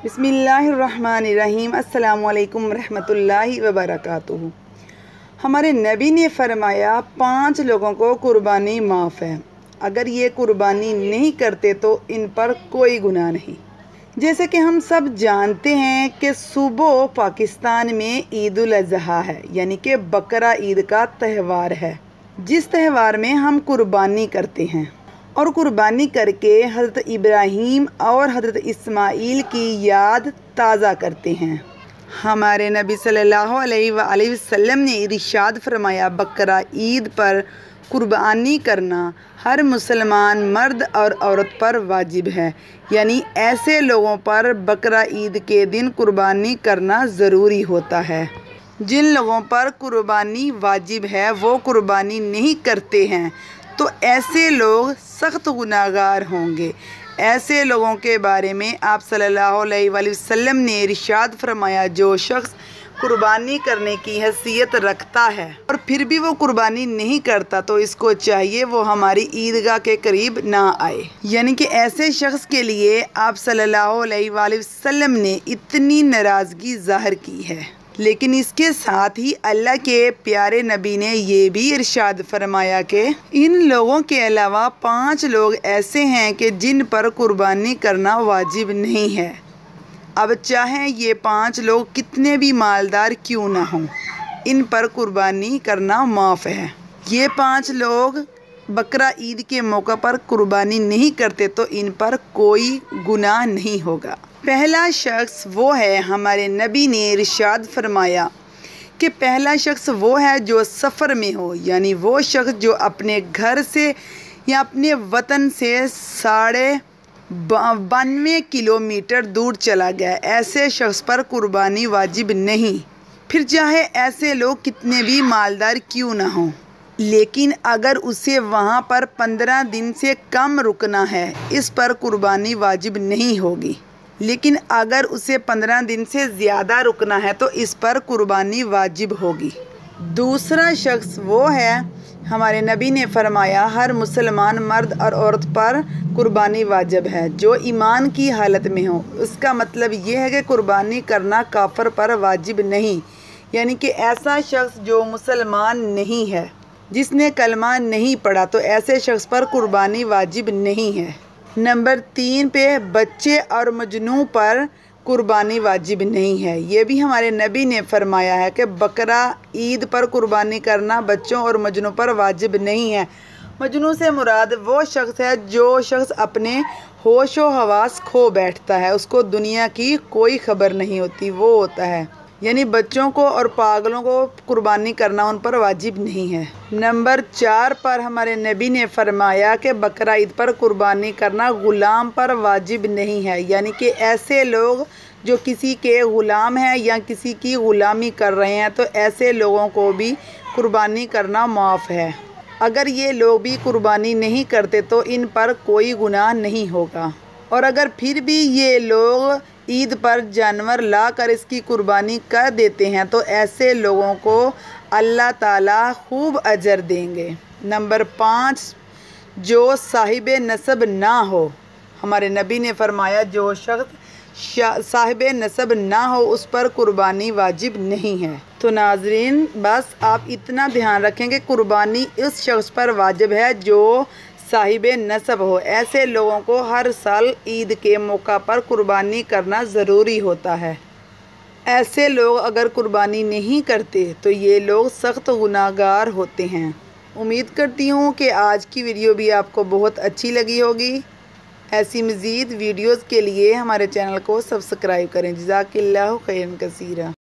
बिस्मिल्लाहिर्रहमानिर्रहीम। अस्सलामुअलैकुम रहमतुल्लाहि वबरकातुहू। हमारे नबी ने फरमाया 5 लोगों को कुर्बानी माफ़ है। अगर ये कुर्बानी नहीं करते तो इन पर कोई गुनाह नहीं। जैसे कि हम सब जानते हैं कि सुबह पाकिस्तान में ईद उल अज़हा है, यानी कि बकरा ईद का त्यौहार है, जिस त्यौहार में हम कुर्बानी करते हैं और कुर्बानी करके हज़रत इब्राहीम और हज़रत इस्माईल की याद ताज़ा करते हैं। हमारे नबी सल्लल्लाहु अलैहि वसल्लम ने इरशाद फरमाया, बकरा ईद पर कुर्बानी करना हर मुसलमान मर्द और औरत पर वाजिब है, यानी ऐसे लोगों पर बकरा ईद के दिन कुर्बानी करना ज़रूरी होता है। जिन लोगों पर कुर्बानी वाजिब है वो कुर्बानी नहीं करते हैं तो ऐसे लोग सख्त गुनाहगार होंगे। ऐसे लोगों के बारे में आप सल्लल्लाहु अलैहि वसल्लम ने इरशाद फरमाया, जो शख्स कुर्बानी करने की हैसियत रखता है और फिर भी वो कुर्बानी नहीं करता तो इसको चाहिए वो हमारी ईदगाह के करीब ना आए। यानी कि ऐसे शख्स के लिए आप सल्लल्लाहु अलैहि वसल्लम ने इतनी नाराज़गी ज़ाहिर की है। लेकिन इसके साथ ही अल्लाह के प्यारे नबी ने ये भी इरशाद फरमाया कि इन लोगों के अलावा 5 लोग ऐसे हैं कि जिन पर कुर्बानी करना वाजिब नहीं है। अब चाहे ये 5 लोग कितने भी मालदार क्यों ना हों, इन पर कुर्बानी करना माफ़ है। ये 5 लोग बकरा ईद के मौका पर कुर्बानी नहीं करते तो इन पर कोई गुनाह नहीं होगा। पहला शख्स वो है, हमारे नबी ने इरशाद फरमाया कि पहला शख्स वो है जो सफ़र में हो, यानी वो शख्स जो अपने घर से या अपने वतन से 92 किलोमीटर दूर चला गया। ऐसे शख्स पर कुर्बानी वाजिब नहीं, फिर चाहे ऐसे लोग कितने भी मालदार क्यों ना हों। लेकिन अगर उसे वहाँ पर 15 दिन से कम रुकना है, इस पर कुर्बानी वाजिब नहीं होगी। लेकिन अगर उसे 15 दिन से ज़्यादा रुकना है तो इस पर कुर्बानी वाजिब होगी। दूसरा शख्स वो है, हमारे नबी ने फरमाया, हर मुसलमान मर्द और औरत पर कुर्बानी वाजिब है जो ईमान की हालत में हो। उसका मतलब ये है कि कुर्बानी करना काफिर पर वाजिब नहीं, यानी कि ऐसा शख्स जो मुसलमान नहीं है, जिसने कलमा नहीं पढ़ा, तो ऐसे शख्स पर कुर्बानी वाजिब नहीं है। नंबर 3 पे बच्चे और मजनू पर कुर्बानी वाजिब नहीं है। ये भी हमारे नबी ने फरमाया है कि बकरा ईद पर कुर्बानी करना बच्चों और मजनू पर वाजिब नहीं है। मजनू से मुराद वो शख्स है जो शख्स अपने होश व हवास खो बैठता है, उसको दुनिया की कोई खबर नहीं होती, वो होता है। यानी बच्चों को और पागलों को कुर्बानी करना उन पर वाजिब नहीं है। नंबर 4 पर हमारे नबी ने फरमाया कि बकरा ईद पर कुर्बानी करना ग़ुलाम पर वाजिब नहीं है, यानी कि ऐसे लोग जो किसी के ग़ुलाम हैं या किसी की ग़ुलामी कर रहे हैं तो ऐसे लोगों को भी कुर्बानी करना माफ़ है। अगर ये लोग भी कुर्बानी नहीं करते तो इन पर कोई गुनाह नहीं होगा। और अगर फिर भी ये लोग ईद पर जानवर ला कर इसकी कुर्बानी कर देते हैं तो ऐसे लोगों को अल्लाह ताला खूब अजर देंगे। नंबर 5, जो साहिब नसब ना हो। हमारे नबी ने फरमाया, जो शख्स साहिब नसब ना हो उस पर कुर्बानी वाजिब नहीं है। तो नाजरीन, बस आप इतना ध्यान रखें कि कुर्बानी इस शख्स पर वाजिब है जो साहिब नसब हो। ऐसे लोगों को हर साल ईद के मौका पर कुर्बानी करना ज़रूरी होता है। ऐसे लोग अगर कुर्बानी नहीं करते तो ये लोग सख्त गुनाहगार होते हैं। उम्मीद करती हूँ कि आज की वीडियो भी आपको बहुत अच्छी लगी होगी। ऐसी मज़ीद वीडियोज़ के लिए हमारे चैनल को सब्सक्राइब करें। जज़ाकिल्लाहु खैरन कसीरा।